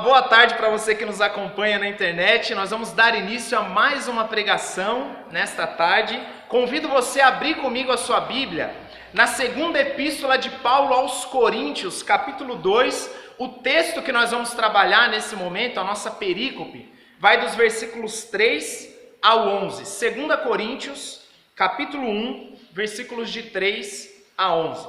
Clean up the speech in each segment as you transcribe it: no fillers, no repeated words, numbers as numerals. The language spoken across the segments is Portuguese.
Uma boa tarde para você que nos acompanha na internet. Nós vamos dar início a mais uma pregação nesta tarde. Convido você a abrir comigo a sua Bíblia na segunda epístola de Paulo aos Coríntios, capítulo 2. O texto que nós vamos trabalhar nesse momento, a nossa perícope, vai dos versículos 3 ao 11. 2 Coríntios, capítulo 1, versículos de 3 a 11.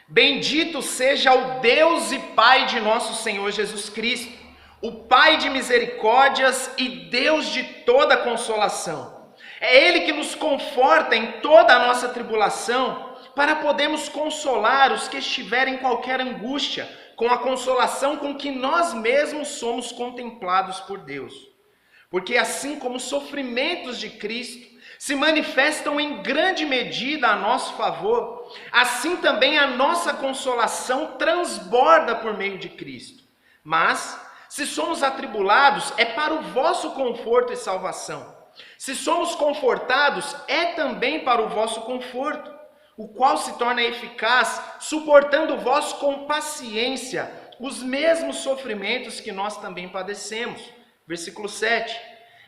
Bendito seja o Deus e Pai de nosso Senhor Jesus Cristo, o Pai de misericórdias e Deus de toda consolação. É Ele que nos conforta em toda a nossa tribulação, para podermos consolar os que estiverem em qualquer angústia, com a consolação com que nós mesmos somos contemplados por Deus. Porque assim como os sofrimentos de Cristo se manifestam em grande medida a nosso favor, assim também a nossa consolação transborda por meio de Cristo. Mas, se somos atribulados, é para o vosso conforto e salvação. Se somos confortados, é também para o vosso conforto, o qual se torna eficaz, suportando vós com paciência os mesmos sofrimentos que nós também padecemos. Versículo 7.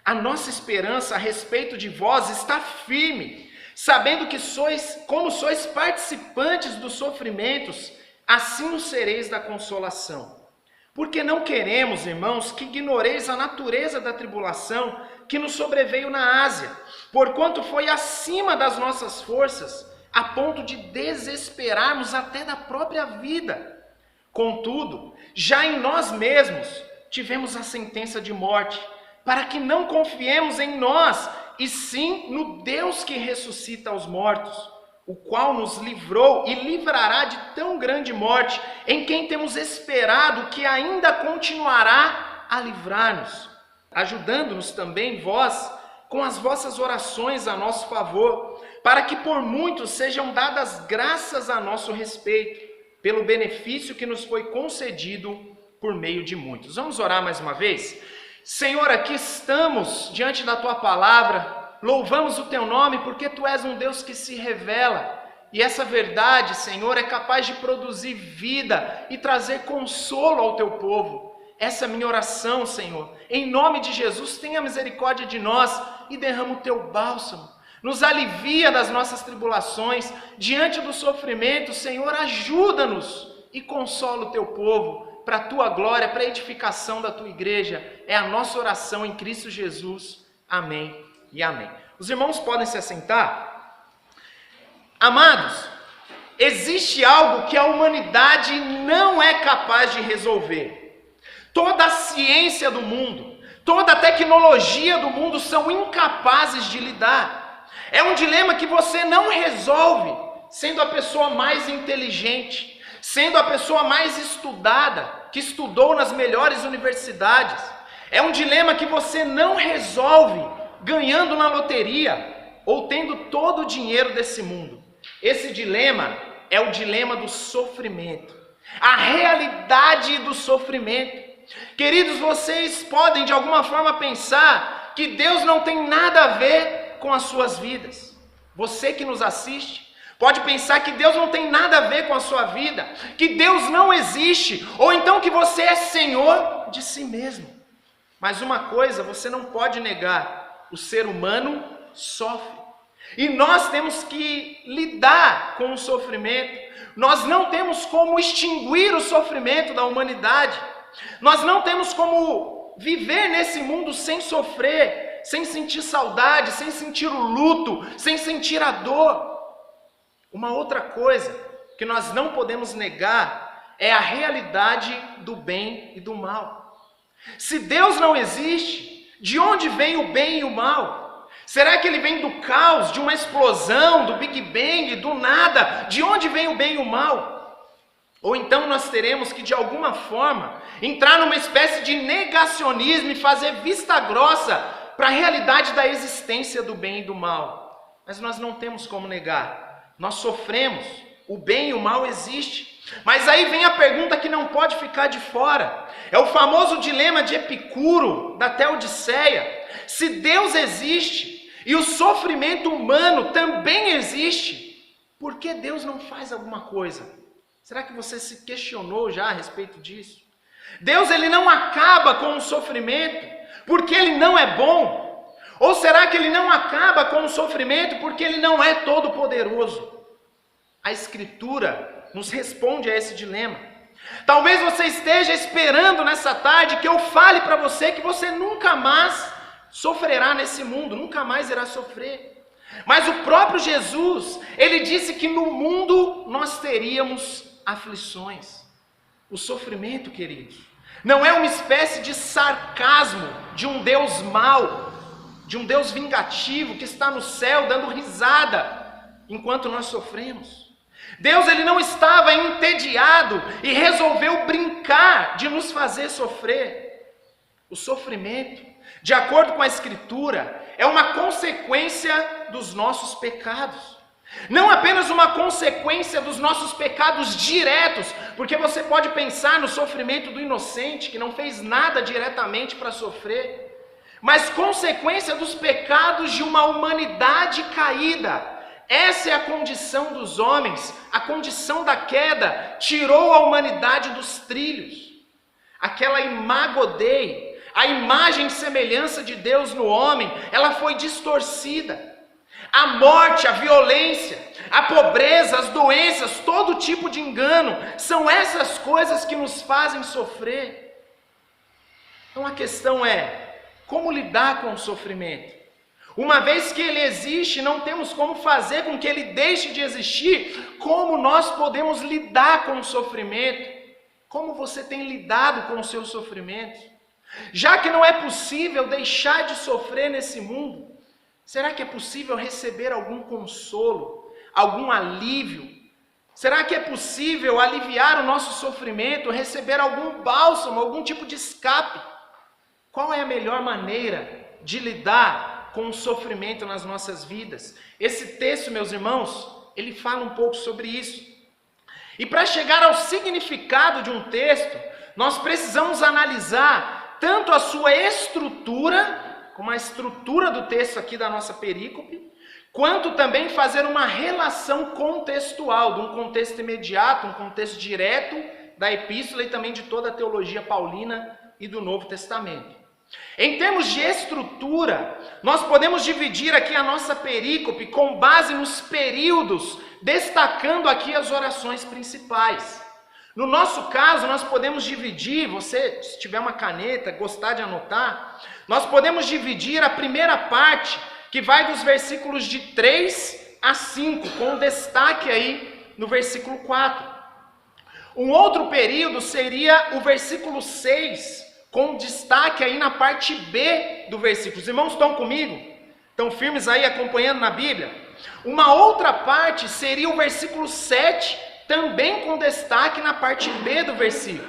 A nossa esperança a respeito de vós está firme, sabendo que como sois participantes dos sofrimentos, assim o sereis da consolação. Porque não queremos, irmãos, que ignoreis a natureza da tribulação que nos sobreveio na Ásia, porquanto foi acima das nossas forças, a ponto de desesperarmos até da própria vida. Contudo, já em nós mesmos tivemos a sentença de morte, para que não confiemos em nós, e sim no Deus que ressuscita os mortos, o qual nos livrou e livrará de tão grande morte, em quem temos esperado que ainda continuará a livrar-nos, ajudando-nos também vós com as vossas orações a nosso favor, para que por muitos sejam dadas graças a nosso respeito, pelo benefício que nos foi concedido por meio de muitos. Vamos orar mais uma vez? Senhor, aqui estamos diante da Tua palavra, louvamos o Teu nome porque Tu és um Deus que se revela. E essa verdade, Senhor, é capaz de produzir vida e trazer consolo ao Teu povo. Essa é a minha oração, Senhor. Em nome de Jesus, tenha misericórdia de nós e derrama o Teu bálsamo. Nos alivia das nossas tribulações, diante do sofrimento, Senhor, ajuda-nos e consola o Teu povo. Para a Tua glória, para a edificação da Tua igreja, é a nossa oração em Cristo Jesus. Amém e amém. Os irmãos podem se assentar? Amados, existe algo que a humanidade não é capaz de resolver. Toda a ciência do mundo, toda a tecnologia do mundo são incapazes de lidar. É um dilema que você não resolve sendo a pessoa mais inteligente, sendo a pessoa mais estudada, que estudou nas melhores universidades. É um dilema que você não resolve ganhando na loteria ou tendo todo o dinheiro desse mundo. Esse dilema é o dilema do sofrimento, a realidade do sofrimento. Queridos, vocês podem de alguma forma pensar que Deus não tem nada a ver com as suas vidas. Você que nos assiste pode pensar que Deus não tem nada a ver com a sua vida, que Deus não existe, ou então que você é senhor de si mesmo. Mas uma coisa você não pode negar: o ser humano sofre. E nós temos que lidar com o sofrimento. Nós não temos como extinguir o sofrimento da humanidade. Nós não temos como viver nesse mundo sem sofrer, sem sentir saudade, sem sentir o luto, sem sentir a dor. Uma outra coisa que nós não podemos negar é a realidade do bem e do mal. Se Deus não existe, de onde vem o bem e o mal? Será que ele vem do caos, de uma explosão, do Big Bang, do nada? De onde vem o bem e o mal? Ou então nós teremos que, de alguma forma, entrar numa espécie de negacionismo e fazer vista grossa para a realidade da existência do bem e do mal. Mas nós não temos como negar. Nós sofremos, o bem e o mal existem. Mas aí vem a pergunta que não pode ficar de fora. É o famoso dilema de Epicuro, da Teodiceia. Se Deus existe e o sofrimento humano também existe, por que Deus não faz alguma coisa? Será que você se questionou já a respeito disso? Deus ele não acaba com o sofrimento porque ele não é bom? Ou será que ele não acaba com o sofrimento porque ele não é todo poderoso? A Escritura nos responde a esse dilema. Talvez você esteja esperando nessa tarde que eu fale para você que você nunca mais sofrerá nesse mundo, nunca mais irá sofrer. Mas o próprio Jesus, ele disse que no mundo nós teríamos aflições. O sofrimento, queridos, não é uma espécie de sarcasmo de um Deus mau, de um Deus vingativo que está no céu dando risada enquanto nós sofremos. Deus ele não estava entediado e resolveu brincar de nos fazer sofrer. O sofrimento, de acordo com a Escritura, é uma consequência dos nossos pecados. Não apenas uma consequência dos nossos pecados diretos, porque você pode pensar no sofrimento do inocente, que não fez nada diretamente para sofrer, mas consequência dos pecados de uma humanidade caída. Essa é a condição dos homens, a condição da queda, tirou a humanidade dos trilhos. Aquela imago Dei, a imagem e semelhança de Deus no homem, ela foi distorcida. A morte, a violência, a pobreza, as doenças, todo tipo de engano, são essas coisas que nos fazem sofrer. Então a questão é, como lidar com o sofrimento? Uma vez que ele existe, não temos como fazer com que ele deixe de existir. Como nós podemos lidar com o sofrimento? Como você tem lidado com o seu sofrimento? Já que não é possível deixar de sofrer nesse mundo, será que é possível receber algum consolo, algum alívio? Será que é possível aliviar o nosso sofrimento, receber algum bálsamo, algum tipo de escape? Qual é a melhor maneira de lidar com o sofrimento nas nossas vidas? Esse texto, meus irmãos, ele fala um pouco sobre isso. E para chegar ao significado de um texto, nós precisamos analisar tanto a sua estrutura, como a estrutura do texto aqui da nossa perícope, quanto também fazer uma relação contextual, de um contexto imediato, um contexto direto da epístola e também de toda a teologia paulina e do Novo Testamento. Em termos de estrutura, nós podemos dividir aqui a nossa perícope com base nos períodos, destacando aqui as orações principais. No nosso caso, nós podemos dividir, você, se tiver uma caneta, gostar de anotar, nós podemos dividir a primeira parte, que vai dos versículos de 3 a 5, com destaque aí no versículo 4. Um outro período seria o versículo 6, com destaque aí na parte B do versículo. Os irmãos estão comigo? Estão firmes aí acompanhando na Bíblia? Uma outra parte seria o versículo 7, também com destaque na parte B do versículo.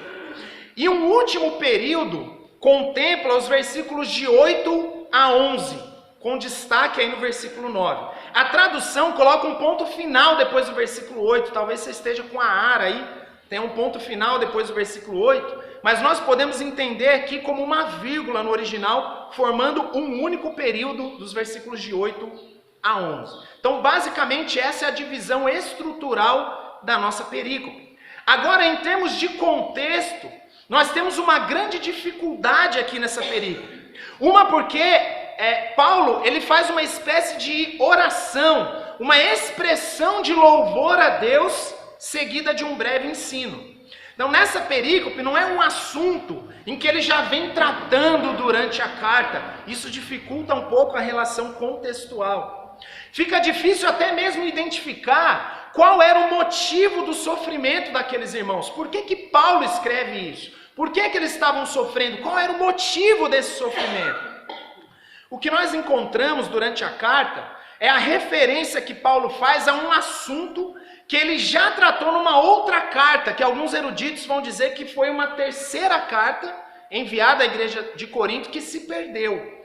E um último período contempla os versículos de 8 a 11, com destaque aí no versículo 9. A tradução coloca um ponto final depois do versículo 8, talvez você esteja com a ara aí, tem um ponto final depois do versículo 8, mas nós podemos entender aqui como uma vírgula no original, formando um único período dos versículos de 8 a 11. Então, basicamente, essa é a divisão estrutural da nossa perícope. Agora, em termos de contexto, nós temos uma grande dificuldade aqui nessa perícope. Uma porque Paulo ele faz uma espécie de oração, uma expressão de louvor a Deus, seguida de um breve ensino. Então, nessa perícope não é um assunto em que ele já vem tratando durante a carta. Isso dificulta um pouco a relação contextual. Fica difícil até mesmo identificar qual era o motivo do sofrimento daqueles irmãos. Por que Paulo escreve isso? Por que eles estavam sofrendo? Qual era o motivo desse sofrimento? O que nós encontramos durante a carta é a referência que Paulo faz a um assunto que ele já tratou numa outra carta, que alguns eruditos vão dizer que foi uma terceira carta enviada à igreja de Corinto que se perdeu.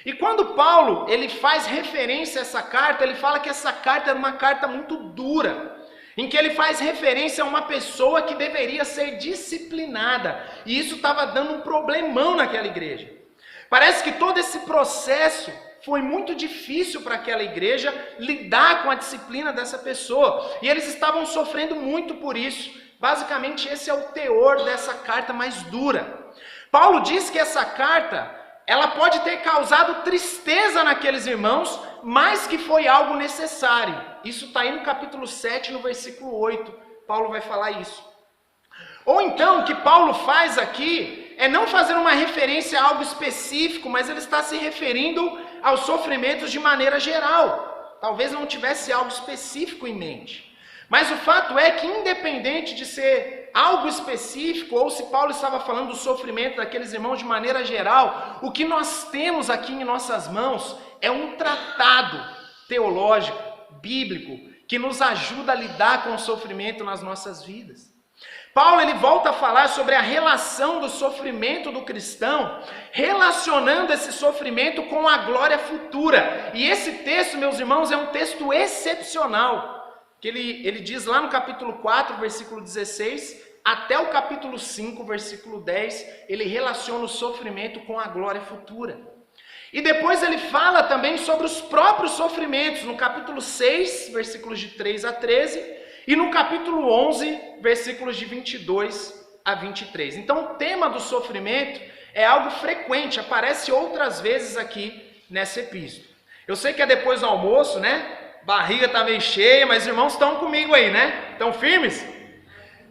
E quando Paulo ele faz referência a essa carta, ele fala que essa carta era uma carta muito dura, em que ele faz referência a uma pessoa que deveria ser disciplinada, e isso estava dando um problemão naquela igreja. Parece que todo esse processo foi muito difícil para aquela igreja lidar com a disciplina dessa pessoa. E eles estavam sofrendo muito por isso. Basicamente, esse é o teor dessa carta mais dura. Paulo diz que essa carta, ela pode ter causado tristeza naqueles irmãos, mas que foi algo necessário. Isso está aí no capítulo 7, no versículo 8. Paulo vai falar isso. Ou então, o que Paulo faz aqui é não fazer uma referência a algo específico, mas ele está se referindo aos sofrimentos de maneira geral. Talvez não tivesse algo específico em mente. Mas o fato é que, independente de ser algo específico, ou se Paulo estava falando do sofrimento daqueles irmãos de maneira geral, o que nós temos aqui em nossas mãos é um tratado teológico, bíblico, que nos ajuda a lidar com o sofrimento nas nossas vidas. Paulo ele volta a falar sobre a relação do sofrimento do cristão, relacionando esse sofrimento com a glória futura. E esse texto, meus irmãos, é um texto excepcional, que ele diz lá no capítulo 4, versículo 16, até o capítulo 5, versículo 10, ele relaciona o sofrimento com a glória futura. E depois ele fala também sobre os próprios sofrimentos, no capítulo 6, versículos de 3 a 13, e no capítulo 11, versículos de 22 a 23. Então o tema do sofrimento é algo frequente, aparece outras vezes aqui nessa epístola. Eu sei que é depois do almoço, né? Barriga está meio cheia, mas os irmãos estão comigo aí, né? Estão firmes?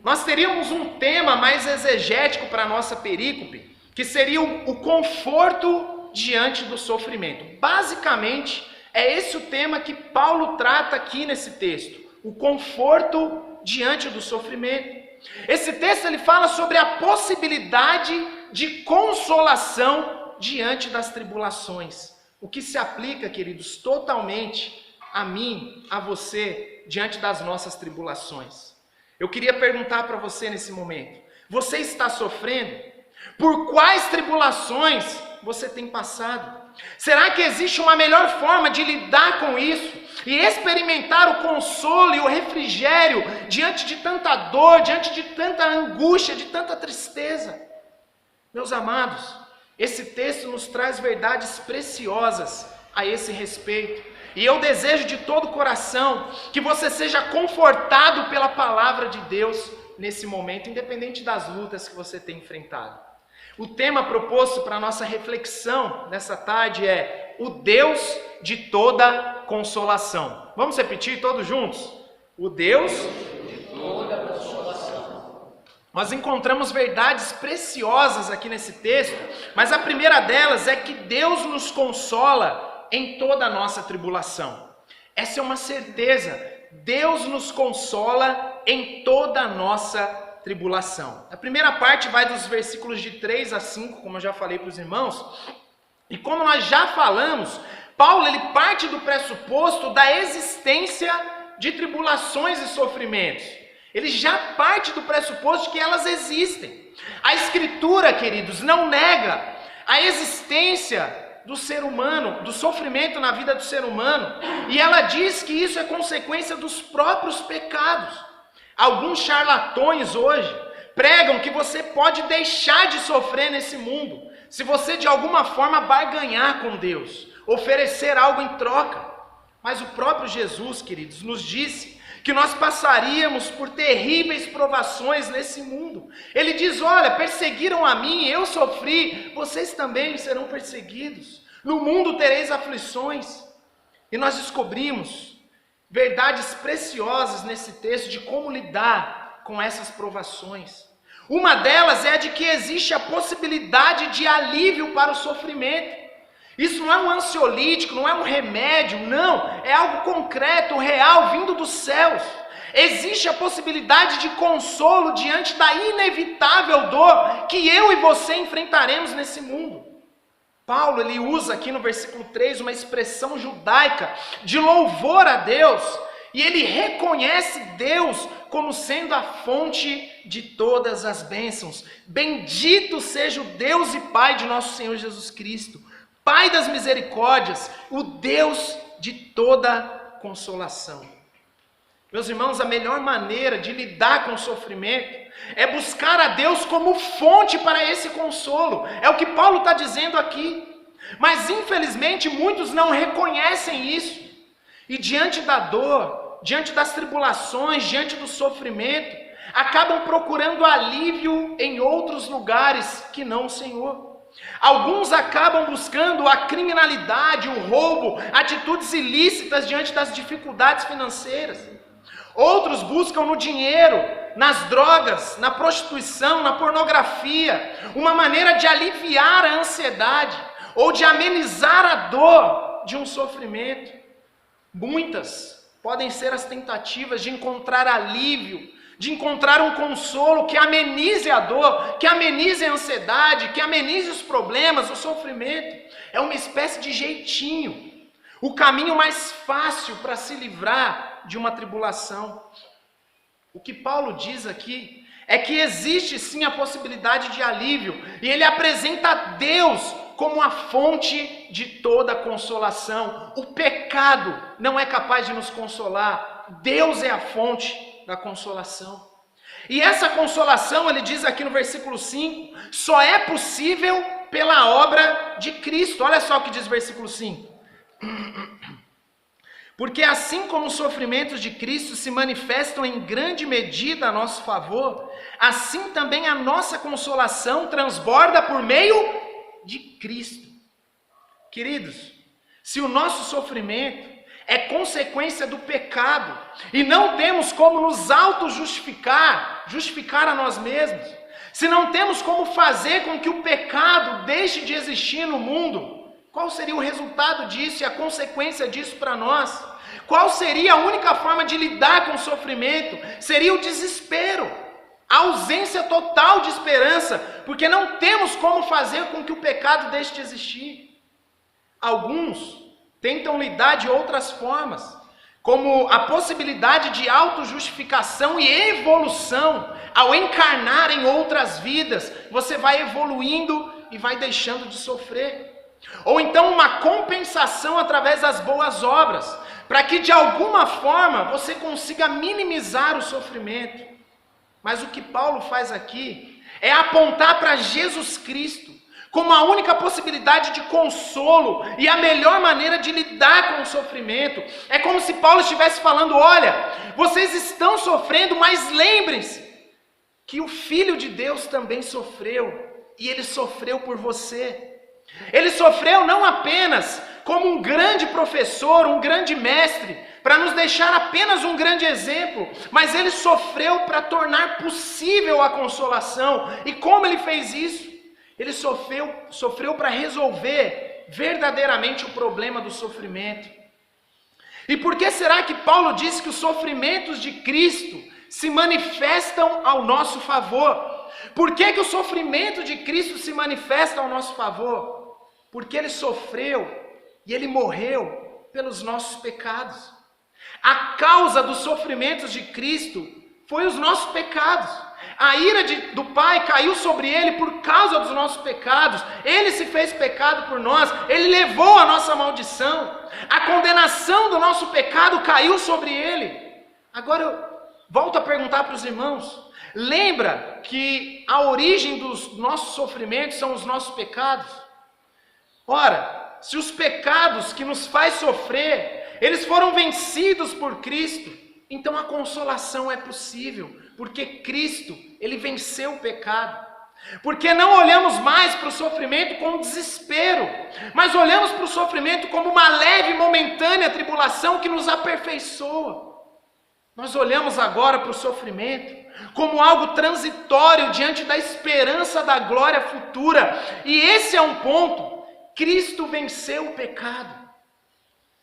Nós teríamos um tema mais exegético para a nossa perícope, que seria o conforto diante do sofrimento. Basicamente, é esse o tema que Paulo trata aqui nesse texto. O conforto diante do sofrimento. Esse texto ele fala sobre a possibilidade de consolação diante das tribulações. O que se aplica, queridos, totalmente a mim, a você, diante das nossas tribulações. Eu queria perguntar para você nesse momento: você está sofrendo? Por quais tribulações você tem passado? Será que existe uma melhor forma de lidar com isso e experimentar o consolo e o refrigério diante de tanta dor, diante de tanta angústia, de tanta tristeza? Meus amados, esse texto nos traz verdades preciosas a esse respeito. E eu desejo de todo o coração que você seja confortado pela palavra de Deus nesse momento, independente das lutas que você tem enfrentado. O tema proposto para a nossa reflexão nessa tarde é o Deus de toda consolação. Vamos repetir todos juntos? O Deus de toda consolação. Nós encontramos verdades preciosas aqui nesse texto, mas a primeira delas é que Deus nos consola em toda a nossa tribulação. Essa é uma certeza. Deus nos consola em toda a nossa tribulação. A primeira parte vai dos versículos de 3 a 5, como eu já falei para os irmãos. E como nós já falamos, Paulo ele parte do pressuposto da existência de tribulações e sofrimentos. Ele já parte do pressuposto de que elas existem. A Escritura, queridos, não nega a existência do ser humano, do sofrimento na vida do ser humano, e ela diz que isso é consequência dos próprios pecados. Alguns charlatões hoje pregam que você pode deixar de sofrer nesse mundo, se você de alguma forma barganhar com Deus, oferecer algo em troca. Mas o próprio Jesus, queridos, nos disse que nós passaríamos por terríveis provações nesse mundo. Ele diz: olha, perseguiram a mim, eu sofri, vocês também serão perseguidos. No mundo tereis aflições. E nós descobrimos verdades preciosas nesse texto de como lidar com essas provações. Uma delas é a de que existe a possibilidade de alívio para o sofrimento. Isso não é um ansiolítico, não é um remédio, não. É algo concreto, real, vindo dos céus. Existe a possibilidade de consolo diante da inevitável dor que eu e você enfrentaremos nesse mundo. Paulo ele usa aqui no versículo 3 uma expressão judaica de louvor a Deus. E ele reconhece Deus como sendo a fonte de todas as bênçãos. Bendito seja o Deus e Pai de nosso Senhor Jesus Cristo, Pai das misericórdias, o Deus de toda consolação. Meus irmãos, a melhor maneira de lidar com o sofrimento é buscar a Deus como fonte para esse consolo. É o que Paulo está dizendo aqui. Mas infelizmente muitos não reconhecem isso. E diante da dor, diante das tribulações, diante do sofrimento, acabam procurando alívio em outros lugares que não o Senhor. Alguns acabam buscando a criminalidade, o roubo, atitudes ilícitas diante das dificuldades financeiras. Outros buscam no dinheiro, nas drogas, na prostituição, na pornografia, uma maneira de aliviar a ansiedade ou de amenizar a dor de um sofrimento. Muitas podem ser as tentativas de encontrar alívio, de encontrar um consolo que amenize a dor, que amenize a ansiedade, que amenize os problemas, o sofrimento. É uma espécie de jeitinho, o caminho mais fácil para se livrar de uma tribulação. O que Paulo diz aqui é que existe sim a possibilidade de alívio, e ele apresenta Deus como a fonte de toda consolação. O pecado não é capaz de nos consolar, Deus é a fonte da consolação. E essa consolação, ele diz aqui no versículo 5, só é possível pela obra de Cristo. Olha só o que diz o versículo 5. Porque assim como os sofrimentos de Cristo se manifestam em grande medida a nosso favor, assim também a nossa consolação transborda por meio de Cristo. Queridos, se o nosso sofrimento é consequência do pecado, e não temos como nos auto-justificar, justificar a nós mesmos, se não temos como fazer com que o pecado deixe de existir no mundo, qual seria o resultado disso e a consequência disso para nós? Qual seria a única forma de lidar com o sofrimento? Seria o desespero, a ausência total de esperança, porque não temos como fazer com que o pecado deixe de existir. Alguns tentam lidar de outras formas, como a possibilidade de autojustificação e evolução. Ao encarnar em outras vidas, você vai evoluindo e vai deixando de sofrer. Ou então uma compensação através das boas obras, para que de alguma forma você consiga minimizar o sofrimento. Mas o que Paulo faz aqui é apontar para Jesus Cristo como a única possibilidade de consolo e a melhor maneira de lidar com o sofrimento. É como se Paulo estivesse falando: olha, vocês estão sofrendo, mas lembrem-se que o Filho de Deus também sofreu, e ele sofreu por você. Ele sofreu não apenas como um grande professor, um grande mestre, para nos deixar apenas um grande exemplo, mas ele sofreu para tornar possível a consolação. E como ele fez isso? Ele sofreu para resolver verdadeiramente o problema do sofrimento. E por que será que Paulo diz que os sofrimentos de Cristo se manifestam ao nosso favor? Por que que o sofrimento de Cristo se manifesta ao nosso favor? Porque ele sofreu e ele morreu pelos nossos pecados. A causa dos sofrimentos de Cristo foi os nossos pecados. A ira do Pai caiu sobre ele por causa dos nossos pecados. Ele se fez pecado por nós. Ele levou a nossa maldição. A condenação do nosso pecado caiu sobre ele. Agora eu volto a perguntar para os irmãos. Lembra que a origem dos nossos sofrimentos são os nossos pecados? Ora, se os pecados que nos faz sofrer, eles foram vencidos por Cristo, então a consolação é possível, porque Cristo, ele venceu o pecado. Porque não olhamos mais para o sofrimento com desespero, mas olhamos para o sofrimento como uma leve e momentânea tribulação que nos aperfeiçoa. Nós olhamos agora para o sofrimento como algo transitório diante da esperança da glória futura. E esse é um ponto. Cristo venceu o pecado.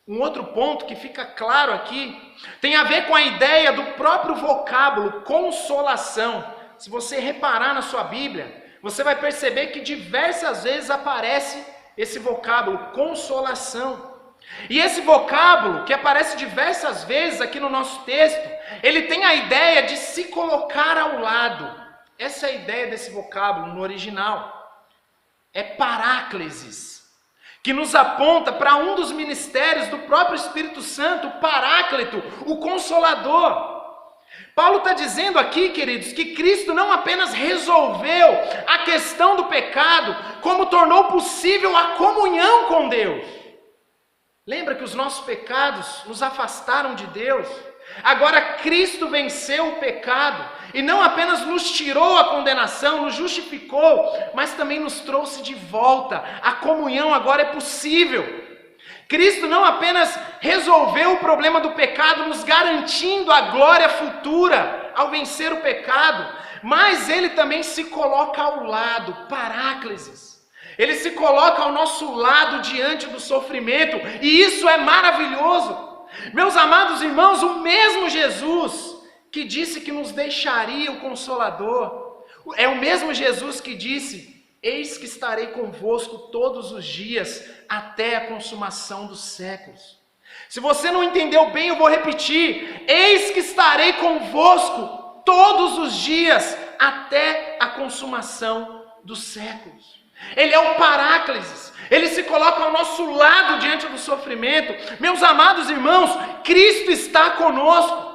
Um outro ponto que fica claro aqui tem a ver com a ideia do próprio vocábulo consolação. Se você reparar na sua Bíblia, você vai perceber que diversas vezes aparece esse vocábulo consolação. E esse vocábulo, que aparece diversas vezes aqui no nosso texto, ele tem a ideia de se colocar ao lado. Essa é a ideia desse vocábulo no original. É paráclesis, que nos aponta para um dos ministérios do próprio Espírito Santo, o Paráclito, o Consolador. Paulo está dizendo aqui, queridos, que Cristo não apenas resolveu a questão do pecado, como tornou possível a comunhão com Deus. Lembra que os nossos pecados nos afastaram de Deus? Agora Cristo venceu o pecado e não apenas nos tirou a condenação, nos justificou, mas também nos trouxe de volta. A comunhão agora é possível. Cristo não apenas resolveu o problema do pecado, nos garantindo a glória futura ao vencer o pecado, mas Ele também se coloca ao lado, Paráclesis. Ele se coloca ao nosso lado diante do sofrimento, e isso é maravilhoso. Meus amados irmãos, o mesmo Jesus que disse que nos deixaria o Consolador, é o mesmo Jesus que disse: eis que estarei convosco todos os dias, até a consumação dos séculos. Se você não entendeu bem, eu vou repetir: eis que estarei convosco todos os dias, até a consumação dos séculos. Ele é o Paráclesis, Ele se coloca ao nosso lado diante do sofrimento. Meus amados irmãos, Cristo está conosco.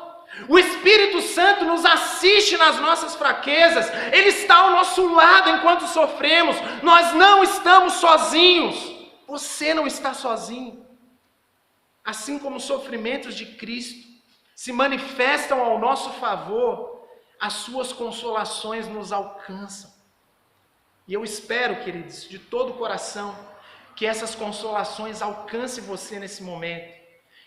O Espírito Santo nos assiste nas nossas fraquezas. Ele está ao nosso lado enquanto sofremos. Nós não estamos sozinhos. Você não está sozinho. Assim como os sofrimentos de Cristo se manifestam ao nosso favor, as suas consolações nos alcançam. E eu espero, queridos, de todo o coração, que essas consolações alcancem você nesse momento.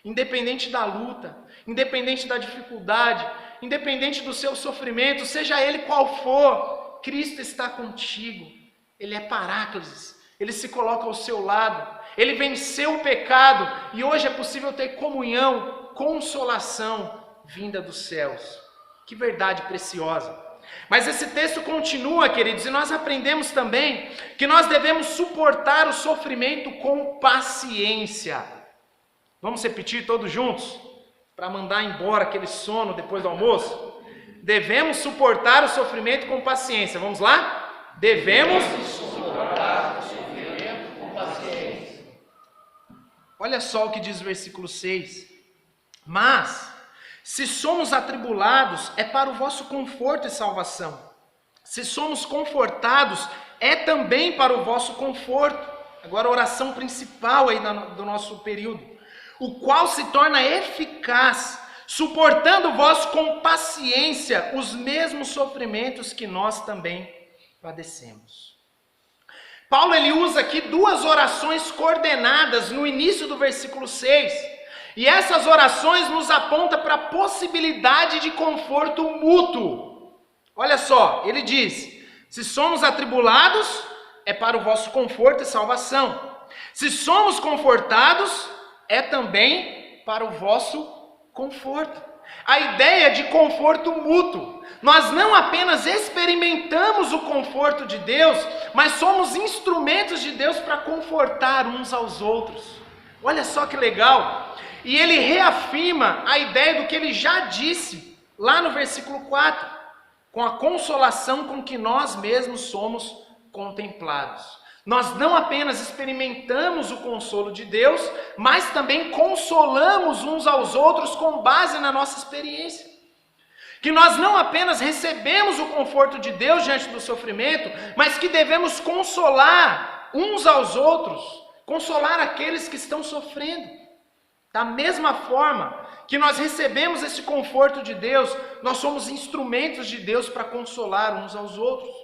Independente da luta, independente da dificuldade, independente do seu sofrimento, seja ele qual for, Cristo está contigo. Ele é Paráclesis, Ele se coloca ao seu lado, Ele venceu o pecado e hoje é possível ter comunhão, consolação vinda dos céus. Que verdade preciosa! Mas esse texto continua, queridos, e nós aprendemos também que nós devemos suportar o sofrimento com paciência. Vamos repetir todos juntos? Para mandar embora aquele sono depois do almoço? Devemos suportar o sofrimento com paciência. Vamos lá? Devemos suportar o sofrimento com paciência. Olha só o que diz o versículo 6. Mas se somos atribulados, é para o vosso conforto e salvação. Se somos confortados, é também para o vosso conforto. Agora a oração principal aí do nosso período. O qual se torna eficaz, suportando vós com paciência os mesmos sofrimentos que nós também padecemos. Paulo ele usa aqui duas orações coordenadas no início do versículo 6. E essas orações nos apontam para a possibilidade de conforto mútuo. Olha só, ele diz: se somos atribulados, é para o vosso conforto e salvação. Se somos confortados, é também para o vosso conforto. A ideia de conforto mútuo. Nós não apenas experimentamos o conforto de Deus, mas somos instrumentos de Deus para confortar uns aos outros. Olha só que legal! E ele reafirma a ideia do que ele já disse lá no versículo 4, com a consolação com que nós mesmos somos contemplados. Nós não apenas experimentamos o consolo de Deus, mas também consolamos uns aos outros com base na nossa experiência. Que nós não apenas recebemos o conforto de Deus diante do sofrimento, mas que devemos consolar uns aos outros, consolar aqueles que estão sofrendo. Da mesma forma que nós recebemos esse conforto de Deus, nós somos instrumentos de Deus para consolar uns aos outros.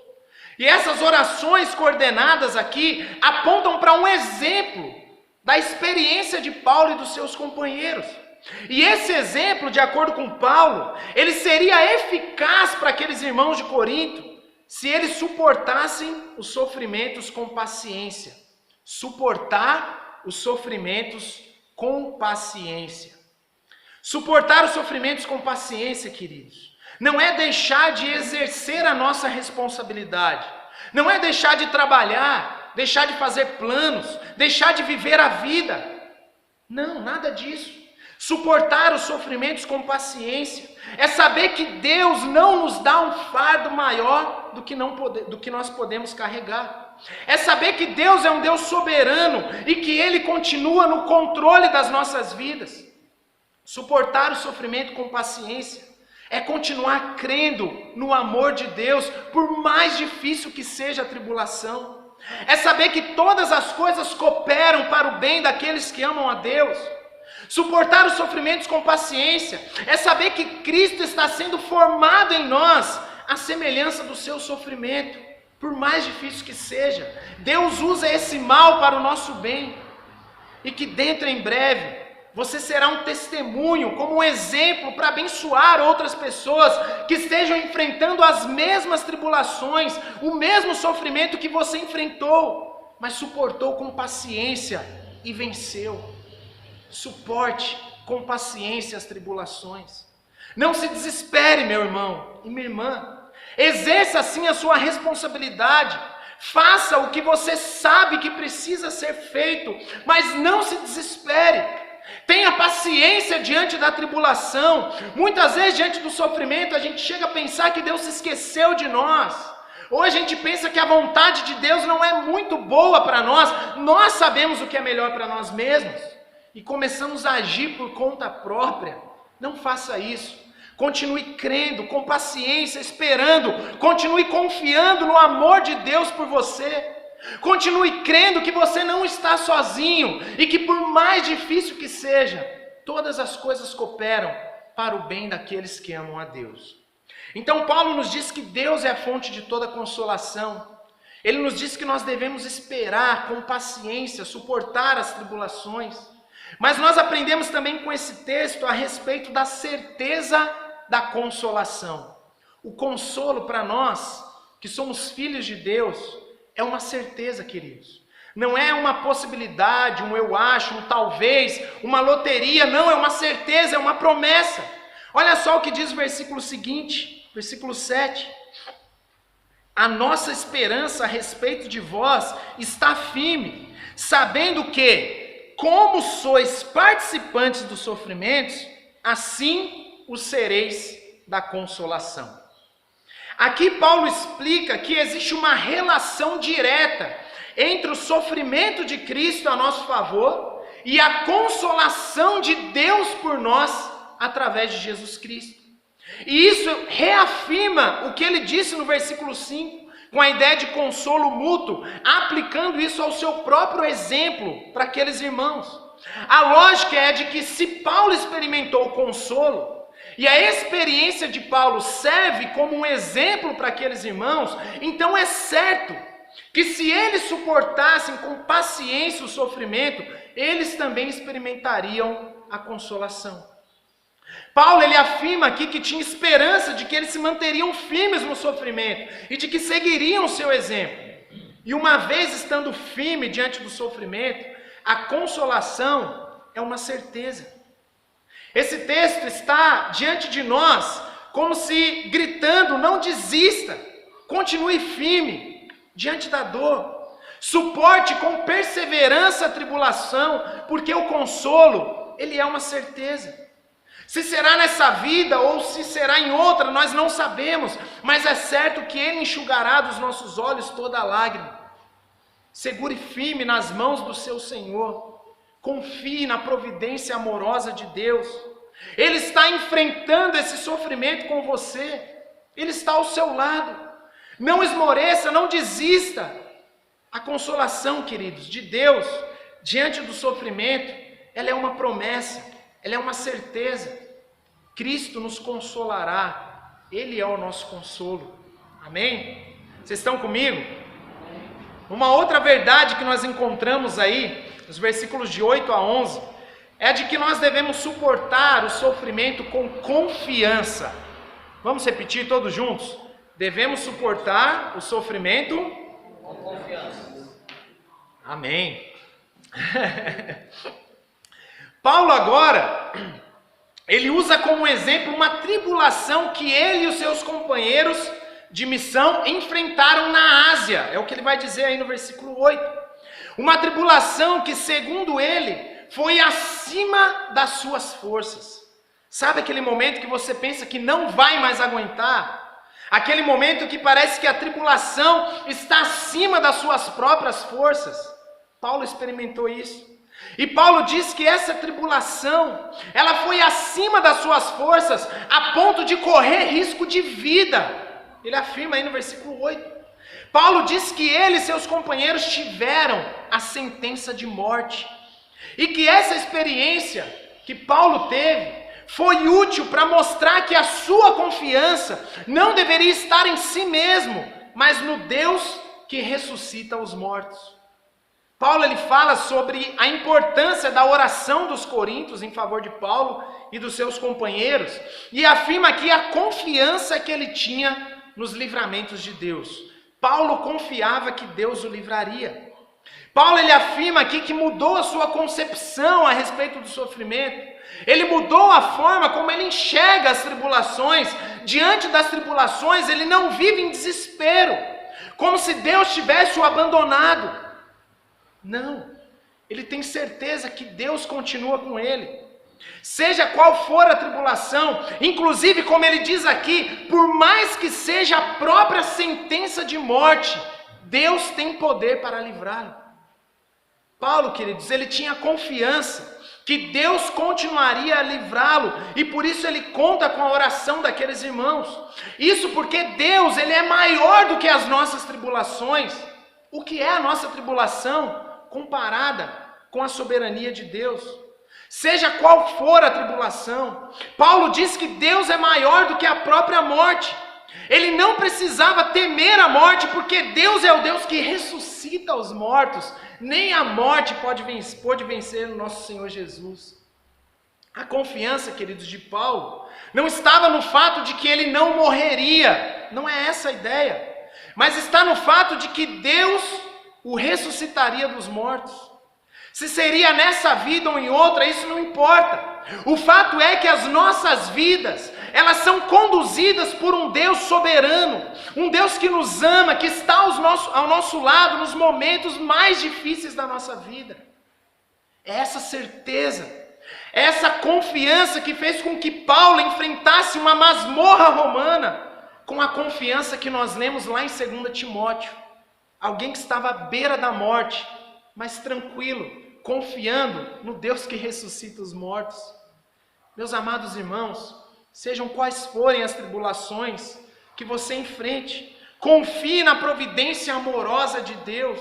E essas orações coordenadas aqui apontam para um exemplo da experiência de Paulo e dos seus companheiros. E esse exemplo, de acordo com Paulo, ele seria eficaz para aqueles irmãos de Corinto, se eles suportassem os sofrimentos com paciência. Suportar os sofrimentos com paciência. Suportar os sofrimentos com paciência, queridos, não é deixar de exercer a nossa responsabilidade, não é deixar de trabalhar, deixar de fazer planos, deixar de viver a vida. Não, nada disso. Suportar os sofrimentos com paciência é saber que Deus não nos dá um fardo maior do que nós podemos carregar. É saber que Deus é um Deus soberano e que Ele continua no controle das nossas vidas. Suportar o sofrimento com paciência é continuar crendo no amor de Deus, por mais difícil que seja a tribulação. É saber que todas as coisas cooperam para o bem daqueles que amam a Deus. Suportar os sofrimentos com paciência é saber que Cristo está sendo formado em nós à semelhança do seu sofrimento, por mais difícil que seja. Deus usa esse mal para o nosso bem, e que dentro em breve você será um testemunho, como um exemplo para abençoar outras pessoas que estejam enfrentando as mesmas tribulações, o mesmo sofrimento que você enfrentou, mas suportou com paciência e venceu. Suporte com paciência as tribulações. Não se desespere, meu irmão e minha irmã. Exerça assim a sua responsabilidade. Faça o que você sabe que precisa ser feito, mas não se desespere. Tenha paciência diante da tribulação. Muitas vezes, diante do sofrimento, a gente chega a pensar que Deus se esqueceu de nós. Ou a gente pensa que a vontade de Deus não é muito boa para nós. Nós sabemos o que é melhor para nós mesmos. E começamos a agir por conta própria. Não faça isso. Continue crendo, com paciência, esperando. Continue confiando no amor de Deus por você. Continue crendo que você não está sozinho e que por mais difícil que seja, todas as coisas cooperam para o bem daqueles que amam a Deus. Então Paulo nos diz que Deus é a fonte de toda consolação. Ele nos diz que nós devemos esperar com paciência, suportar as tribulações. Mas nós aprendemos também com esse texto a respeito da certeza da consolação. O consolo para nós, que somos filhos de Deus, é uma certeza, queridos. Não é uma possibilidade, um eu acho, um talvez, uma loteria, não, é uma certeza, é uma promessa. Olha só o que diz o versículo seguinte, versículo 7. A nossa esperança a respeito de vós está firme, sabendo que, como sois participantes dos sofrimentos, assim o sereis da consolação. Aqui Paulo explica que existe uma relação direta entre o sofrimento de Cristo a nosso favor e a consolação de Deus por nós através de Jesus Cristo. E isso reafirma o que ele disse no versículo 5, com a ideia de consolo mútuo, aplicando isso ao seu próprio exemplo para aqueles irmãos. A lógica é de que se Paulo experimentou o consolo, e a experiência de Paulo serve como um exemplo para aqueles irmãos, então é certo que se eles suportassem com paciência o sofrimento, eles também experimentariam a consolação. Paulo ele afirma aqui que tinha esperança de que eles se manteriam firmes no sofrimento e de que seguiriam o seu exemplo. E uma vez estando firme diante do sofrimento, a consolação é uma certeza. Esse texto está diante de nós como se gritando: não desista, continue firme diante da dor, suporte com perseverança a tribulação, porque o consolo, ele é uma certeza. Se será nessa vida ou se será em outra, nós não sabemos, mas é certo que Ele enxugará dos nossos olhos toda lágrima. Segure firme nas mãos do seu Senhor. Confie na providência amorosa de Deus. Ele está enfrentando esse sofrimento com você. Ele está ao seu lado. Não esmoreça, não desista. A consolação, queridos, de Deus diante do sofrimento, ela é uma promessa, ela é uma certeza. Cristo nos consolará. Ele é o nosso consolo. Amém? Vocês estão comigo? Uma outra verdade que nós encontramos aí, nos versículos de 8 a 11, é de que nós devemos suportar o sofrimento com confiança. Vamos repetir todos juntos? Devemos suportar o sofrimento com confiança. Amém. Paulo agora, ele usa como exemplo uma tribulação que ele e os seus companheiros de missão enfrentaram na Ásia. É o que ele vai dizer aí no versículo 8. Uma tribulação que, segundo ele, foi acima das suas forças. Sabe aquele momento que você pensa que não vai mais aguentar? Aquele momento que parece que a tribulação está acima das suas próprias forças? Paulo experimentou isso. E Paulo diz que essa tribulação, ela foi acima das suas forças, a ponto de correr risco de vida. Ele afirma aí no versículo 8. Paulo diz que ele e seus companheiros tiveram a sentença de morte. E que essa experiência que Paulo teve foi útil para mostrar que a sua confiança não deveria estar em si mesmo, mas no Deus que ressuscita os mortos. Paulo ele fala sobre a importância da oração dos coríntios em favor de Paulo e dos seus companheiros, e afirma aqui a confiança que ele tinha nos livramentos de Deus. Paulo confiava que Deus o livraria. Paulo ele afirma aqui que mudou a sua concepção a respeito do sofrimento. Ele mudou a forma como ele enxerga as tribulações. Diante das tribulações, ele não vive em desespero, como se Deus tivesse o abandonado. Não, ele tem certeza que Deus continua com ele. Seja qual for a tribulação, inclusive como ele diz aqui, por mais que seja a própria sentença de morte, Deus tem poder para livrá-lo. Paulo, queridos, ele tinha confiança que Deus continuaria a livrá-lo, e por isso ele conta com a oração daqueles irmãos. Isso porque Deus, ele é maior do que as nossas tribulações. O que é a nossa tribulação comparada com a soberania de Deus? Seja qual for a tribulação, Paulo diz que Deus é maior do que a própria morte. Ele não precisava temer a morte, porque Deus é o Deus que ressuscita os mortos. Nem a morte pôde vencer o nosso Senhor Jesus. A confiança, queridos, de Paulo não estava no fato de que ele não morreria, não é essa a ideia, mas está no fato de que Deus o ressuscitaria dos mortos. Se seria nessa vida ou em outra, isso não importa. O fato é que as nossas vidas, elas são conduzidas por um Deus soberano, um Deus que nos ama, que está ao nosso lado nos momentos mais difíceis da nossa vida. É essa certeza, é essa confiança que fez com que Paulo enfrentasse uma masmorra romana, com a confiança que nós lemos lá em 2 Timóteo. Alguém que estava à beira da morte, mas tranquilo, confiando no Deus que ressuscita os mortos. Meus amados irmãos, sejam quais forem as tribulações que você enfrente, confie na providência amorosa de Deus.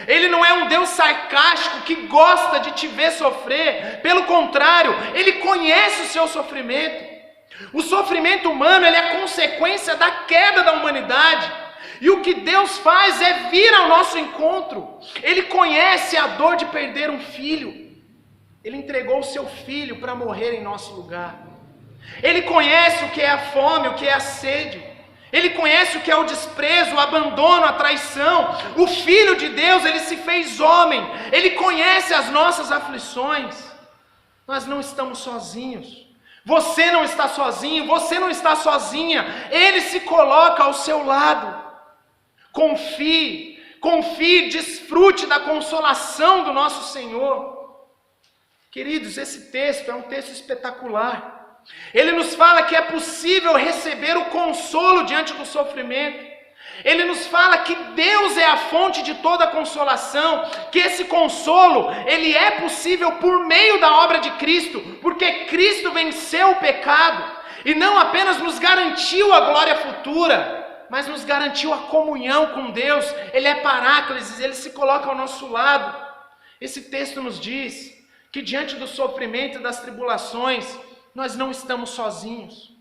Ele não é um Deus sarcástico que gosta de te ver sofrer. Pelo contrário, Ele conhece o seu sofrimento. O sofrimento humano ele é consequência da queda da humanidade. E o que Deus faz é vir ao nosso encontro. Ele conhece a dor de perder um filho. Ele entregou o seu filho para morrer em nosso lugar. Ele conhece o que é a fome, o que é a sede. Ele conhece o que é o desprezo, o abandono, a traição. O Filho de Deus, ele se fez homem. Ele conhece as nossas aflições. Nós não estamos sozinhos. Você não está sozinho, você não está sozinha. Ele se coloca ao seu lado. Confie, desfrute da consolação do nosso Senhor. Queridos, esse texto é um texto espetacular. Ele nos fala que é possível receber o consolo diante do sofrimento. Ele nos fala que Deus é a fonte de toda consolação, que esse consolo, ele é possível por meio da obra de Cristo, porque Cristo venceu o pecado, e não apenas nos garantiu a glória futura, mas nos garantiu a comunhão com Deus. Ele é Paráclitos, ele se coloca ao nosso lado. Esse texto nos diz que diante do sofrimento e das tribulações, nós não estamos sozinhos.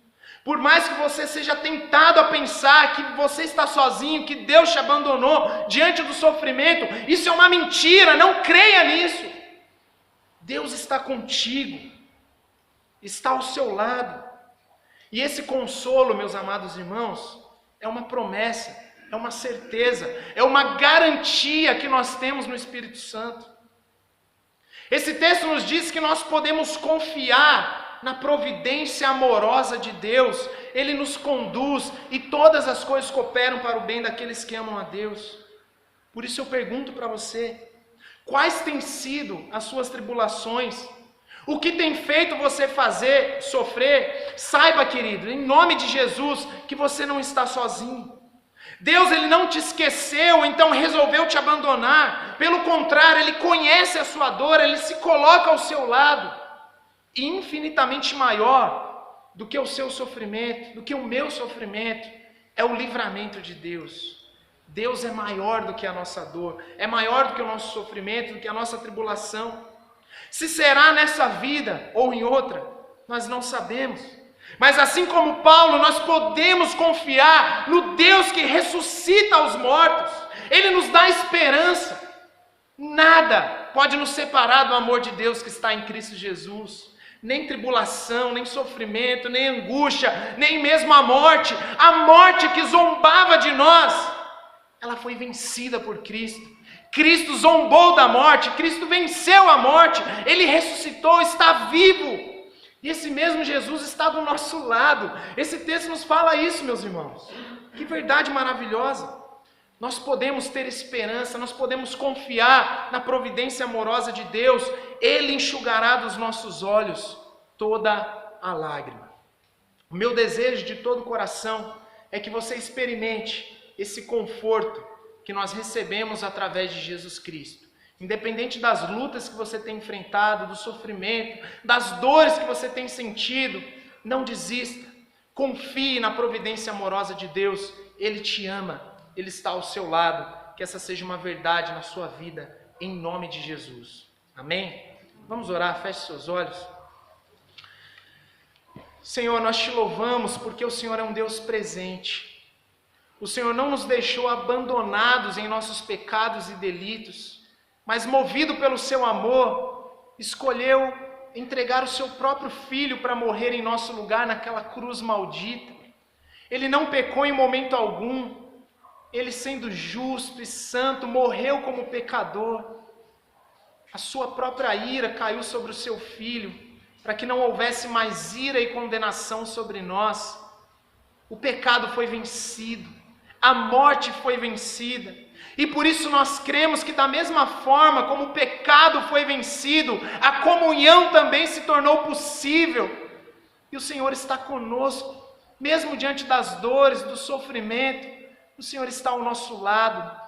Por mais que você seja tentado a pensar que você está sozinho, que Deus te abandonou diante do sofrimento, isso é uma mentira, não creia nisso. Deus está contigo, está ao seu lado. E esse consolo, meus amados irmãos, é uma promessa, é uma certeza, é uma garantia que nós temos no Espírito Santo. Esse texto nos diz que nós podemos confiar na providência amorosa de Deus. Ele nos conduz e todas as coisas cooperam para o bem daqueles que amam a Deus. Por isso eu pergunto para você, quais têm sido as suas tribulações? O que tem feito você sofrer? Saiba, querido, em nome de Jesus, que você não está sozinho. Deus, ele não te esqueceu, então resolveu te abandonar. Pelo contrário, ele conhece a sua dor, ele se coloca ao seu lado. E infinitamente maior do que o seu sofrimento, do que o meu sofrimento, é o livramento de Deus. Deus é maior do que a nossa dor, é maior do que o nosso sofrimento, do que a nossa tribulação. Se será nessa vida ou em outra, nós não sabemos. Mas assim como Paulo, nós podemos confiar no Deus que ressuscita os mortos. Ele nos dá esperança. Nada pode nos separar do amor de Deus que está em Cristo Jesus. Nem tribulação, nem sofrimento, nem angústia, nem mesmo a morte que zombava de nós, ela foi vencida por Cristo. Cristo zombou da morte, Cristo venceu a morte, Ele ressuscitou, está vivo. E esse mesmo Jesus está do nosso lado. Esse texto nos fala isso, meus irmãos. Que verdade maravilhosa. Nós podemos ter esperança, nós podemos confiar na providência amorosa de Deus. Ele enxugará dos nossos olhos toda a lágrima. O meu desejo de todo o coração é que você experimente esse conforto que nós recebemos através de Jesus Cristo. Independente das lutas que você tem enfrentado, do sofrimento, das dores que você tem sentido, não desista. Confie na providência amorosa de Deus. Ele te ama. Ele está ao seu lado. Que essa seja uma verdade na sua vida, em nome de Jesus. Amém? Vamos orar, feche seus olhos. Senhor, nós te louvamos porque o Senhor é um Deus presente. O Senhor não nos deixou abandonados em nossos pecados e delitos, mas movido pelo seu amor, escolheu entregar o seu próprio Filho para morrer em nosso lugar naquela cruz maldita. Ele não pecou em momento algum. Ele, sendo justo e santo, morreu como pecador. A sua própria ira caiu sobre o seu Filho, para que não houvesse mais ira e condenação sobre nós. O pecado foi vencido, a morte foi vencida, e por isso nós cremos que da mesma forma como o pecado foi vencido, a comunhão também se tornou possível, e o Senhor está conosco, mesmo diante das dores, do sofrimento. O Senhor está ao nosso lado,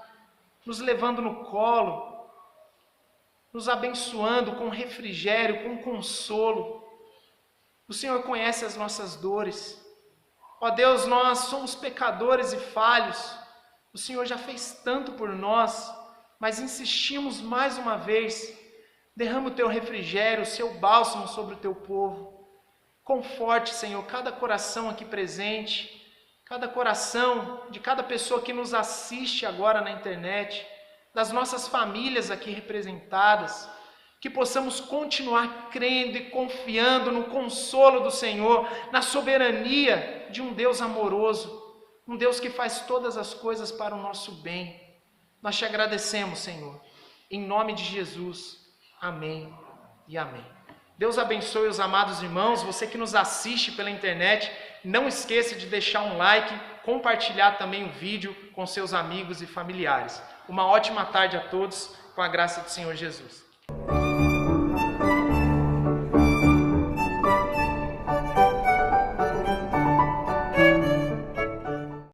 nos levando no colo, nos abençoando com refrigério, com consolo. O Senhor conhece as nossas dores. Ó Deus, nós somos pecadores e falhos. O Senhor já fez tanto por nós, mas insistimos mais uma vez. Derrama o teu refrigério, o seu bálsamo sobre o teu povo. Conforte, Senhor, cada coração aqui presente, cada coração de cada pessoa que nos assiste agora na internet, das nossas famílias aqui representadas, que possamos continuar crendo e confiando no consolo do Senhor, na soberania de um Deus amoroso, um Deus que faz todas as coisas para o nosso bem. Nós te agradecemos, Senhor, em nome de Jesus. Amém e amém. Deus abençoe os amados irmãos. Você que nos assiste pela internet, não esqueça de deixar um like, compartilhar também o vídeo com seus amigos e familiares. Uma ótima tarde a todos, com a graça do Senhor Jesus.